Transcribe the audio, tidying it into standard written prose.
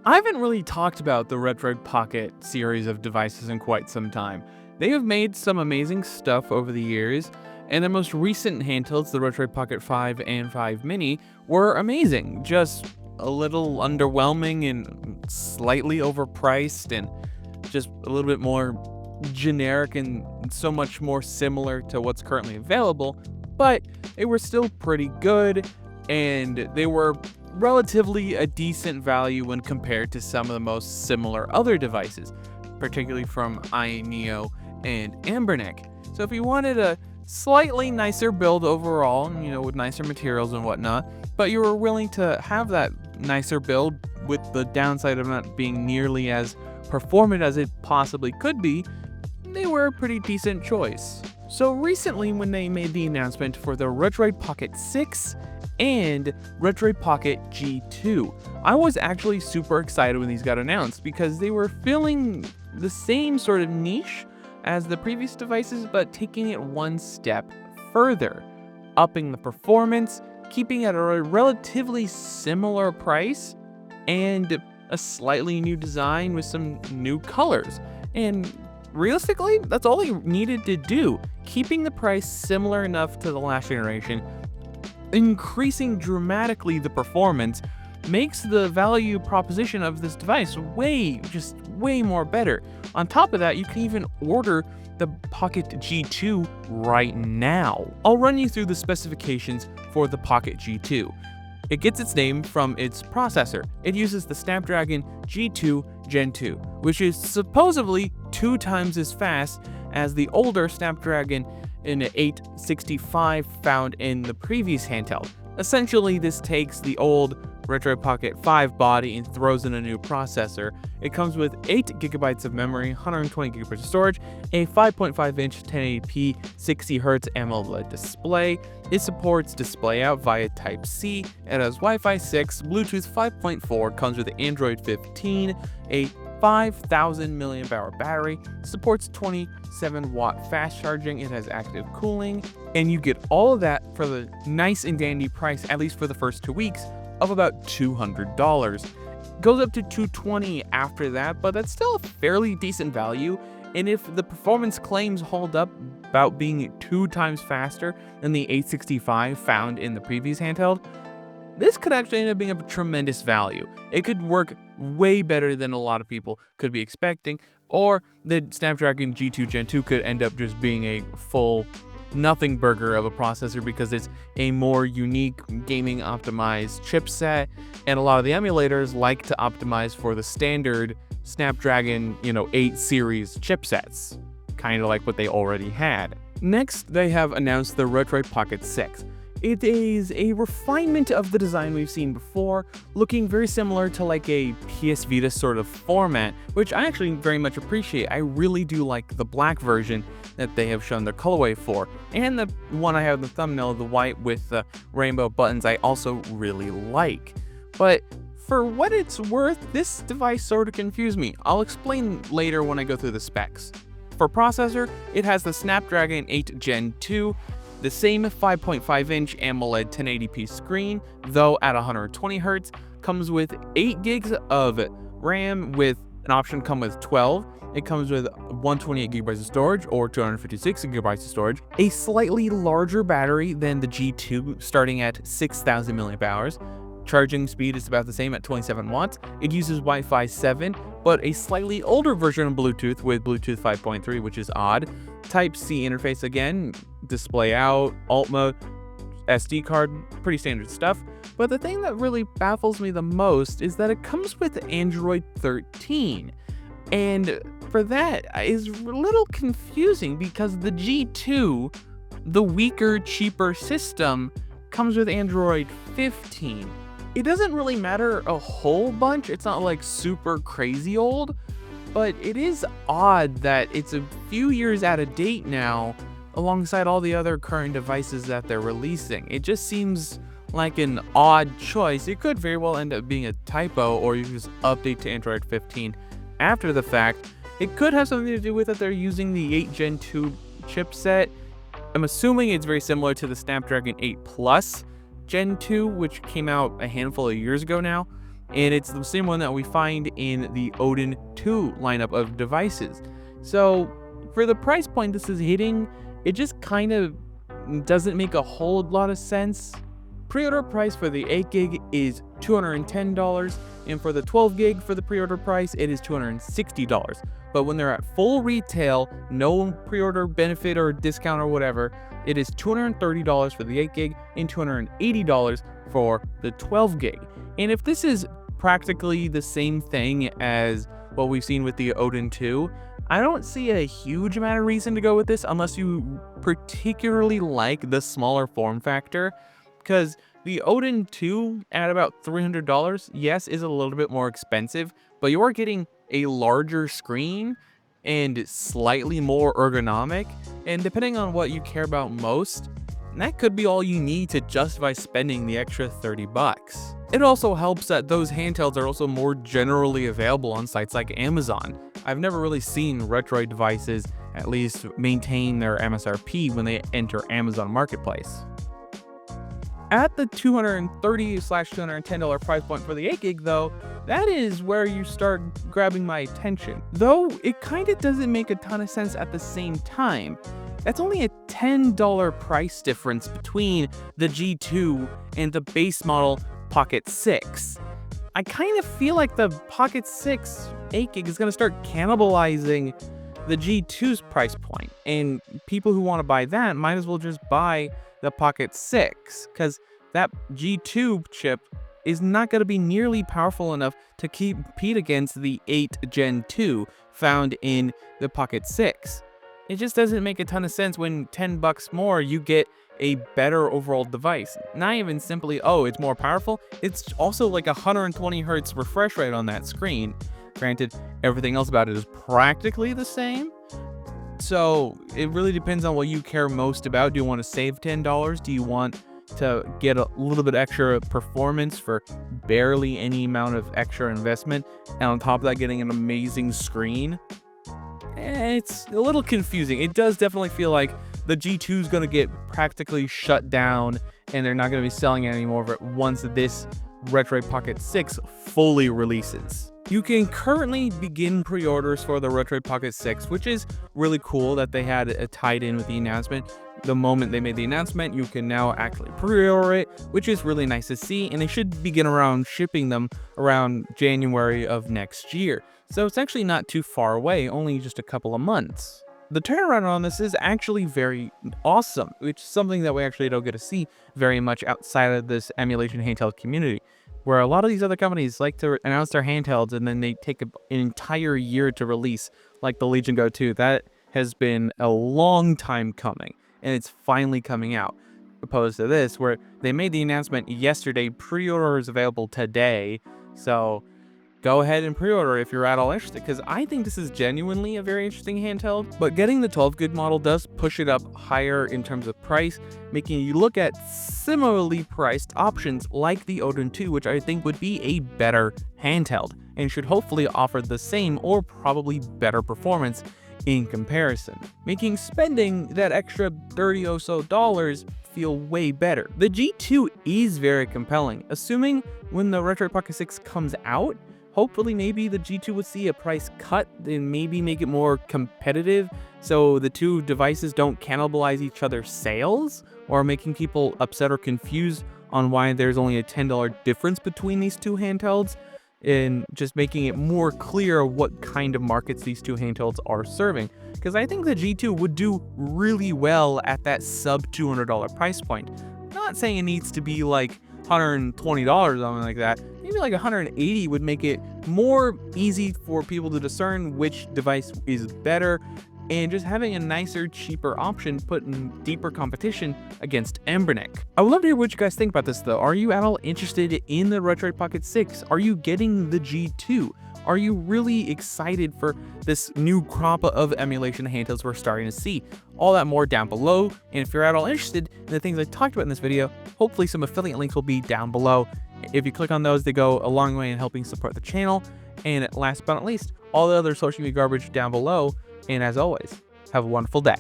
I haven't really talked about the Retroid Pocket series of devices in quite some time. They have made some amazing stuff over the years, and the most recent handhelds, the Retroid Pocket 5 and 5 Mini, were amazing. Just a little underwhelming and slightly overpriced, and just a little bit more generic and so much more similar to what's currently available, but they were still pretty good, and they were relatively a decent value when compared to some of the most similar other devices, particularly from iNeo and Ambernick. So if you wanted a slightly nicer build overall, with nicer materials and whatnot, but you were willing to have that nicer build with the downside of not being nearly as performant as it possibly could be, they were a pretty decent choice. So recently, when they made the announcement for the Retroid Pocket 6 and Retroid Pocket G2, I was actually super excited when these got announced because they were filling the same sort of niche as the previous devices, but taking it one step further, upping the performance, keeping it at a relatively similar price, and a slightly new design with some new colors. And realistically, that's all they needed to do, keeping the price similar enough to the last generation. Increasing dramatically the performance makes the value proposition of this device way more better. On top of that, you can even order the Pocket G2 right now. I'll run you through the specifications for the Pocket G2. It gets its name from its processor. It uses the Snapdragon G2 Gen 2, which is supposedly 2 times as fast as the older Snapdragon in 865 found in the previous handheld. Essentially, this takes the old Retroid Pocket 5 body and throws in a new processor. It comes with 8GB of memory, 120GB of storage, a 5.5-inch 1080p 60Hz AMOLED display. It supports display out via Type-C. It has Wi-Fi 6, Bluetooth 5.4, comes with Android 15, a 5,000 mAh battery, supports 27-watt fast charging, it has active cooling, and you get all of that for the nice and dandy price, at least for the first 2 weeks, of about $200. Goes up to $220 after that, but that's still a fairly decent value, and if the performance claims hold up about being 2 times faster than the 865 found in the previous handheld, this could actually end up being a tremendous value. It could work way better than a lot of people could be expecting, or the Snapdragon G2 Gen 2 could end up just being a full nothing burger of a processor because it's a more unique gaming optimized chipset, and a lot of the emulators like to optimize for the standard Snapdragon 8 series chipsets, kind of like what they already had. Next, they have announced the Retroid Pocket 6. It is a refinement of the design we've seen before, looking very similar to like a PS Vita sort of format, which I actually very much appreciate. I really do like the black version that they have shown their colorway for, and the one I have in the thumbnail, the white with the rainbow buttons, I also really like. But for what it's worth, this device sort of confused me. I'll explain later when I go through the specs. For processor, it has the Snapdragon 8 Gen 2, the same 5.5-inch AMOLED 1080p screen, though at 120Hz, comes with 8 gigs of RAM with an option to come with 12. It comes with 128GB of storage or 256GB of storage, a slightly larger battery than the G2 starting at 6,000 mAh. Charging speed is about the same at 27 watts. It uses Wi-Fi 7, but a slightly older version of Bluetooth with Bluetooth 5.3, which is odd. Type-C interface again, display out, alt mode, SD card, pretty standard stuff. But the thing that really baffles me the most is that it comes with Android 13. And for that is a little confusing because the G2, the weaker, cheaper system, comes with Android 15. It doesn't really matter a whole bunch, it's not like super crazy old, but it is odd that it's a few years out of date now alongside all the other current devices that they're releasing. It just seems like an odd choice. It could very well end up being a typo, or you just update to Android 15 after the fact. It could have something to do with that they're using the 8 Gen 2 chipset. I'm assuming it's very similar to the Snapdragon 8 Plus Gen 2, which came out a handful of years ago now, and it's the same one that we find in the Odin 2 lineup of devices. So for the price point this is hitting, it just kind of doesn't make a whole lot of sense. Pre-order price for the 8GB is $210, and for the 12GB for the pre-order price, it is $260. But when they're at full retail, no pre-order benefit or discount or whatever, it is $230 for the 8GB and $280 for the 12GB. And if this is practically the same thing as what we've seen with the Odin 2, I don't see a huge amount of reason to go with this unless you particularly like the smaller form factor, because the Odin 2 at about $300, yes, is a little bit more expensive, but you are getting a larger screen and slightly more ergonomic, and depending on what you care about most, that could be all you need to justify spending the extra 30 bucks. It also helps that those handhelds are also more generally available on sites like Amazon. I've never really seen Retroid devices at least maintain their MSRP when they enter Amazon Marketplace. At the $230/$210 price point for the 8GB though, that is where you start grabbing my attention. Though it kind of doesn't make a ton of sense at the same time. That's only a $10 price difference between the G2 and the base model Pocket 6. I kind of feel like the Pocket 6 8GB is going to start cannibalizing the G2's price point, and people who want to buy that might as well just buy the Pocket 6, because that G2 chip is not going to be nearly powerful enough to compete against the 8 Gen 2 found in the Pocket 6. It just doesn't make a ton of sense when 10 bucks more you get a better overall device. Not even simply, oh, it's more powerful, it's also like 120 hertz refresh rate on that screen. Granted, everything else about it is practically the same. So it really depends on what you care most about. Do you want to save $10? Do you want to get a little bit extra performance for barely any amount of extra investment, and on top of that getting an amazing screen? It's a little confusing. It does definitely feel like the G2 is going to get practically shut down, and they're not going to be selling any more of it once this Retroid Pocket 6 fully releases. You can currently begin pre-orders for the Retroid Pocket 6, which is really cool that they had it tied in with the announcement. The moment they made the announcement, you can now actually pre-order it, which is really nice to see, and they should begin around shipping them around January of next year. So it's actually not too far away, only just a couple of months. The turnaround on this is actually very awesome, which is something that we actually don't get to see very much outside of this emulation handheld community, where a lot of these other companies like to announce their handhelds and then they take an entire year to release, like the Legion Go 2. That has been a long time coming, and it's finally coming out. Opposed to this, where they made the announcement yesterday, pre-order is available today, so go ahead and pre-order if you're at all interested, because I think this is genuinely a very interesting handheld. But getting the 12GB model does push it up higher in terms of price, making you look at similarly priced options like the Odin 2, which I think would be a better handheld and should hopefully offer the same or probably better performance in comparison, making spending that extra $30 or so feel way better. The G2 is very compelling, assuming when the Retroid Pocket 6 comes out, hopefully maybe the G2 would see a price cut and maybe make it more competitive so the two devices don't cannibalize each other's sales, or making people upset or confused on why there's only a $10 difference between these two handhelds, and just making it more clear what kind of markets these two handhelds are serving. Because I think the G2 would do really well at that sub $200 price point. Not saying it needs to be like $120 or something like that. Maybe like $180 would make it more easy for people to discern which device is better, and just having a nicer, cheaper option put in deeper competition against Embernick. I would love to hear what you guys think about this though. Are you at all interested in the Retroid Pocket 6? Are you getting the G2? Are you really excited for this new crop of emulation handhelds we're starting to see? All that more down below, and if you're at all interested in the things I talked about in this video, hopefully some affiliate links will be down below. If you click on those, they go a long way in helping support the channel. And last but not least, all the other social media garbage down below. And as always, have a wonderful day.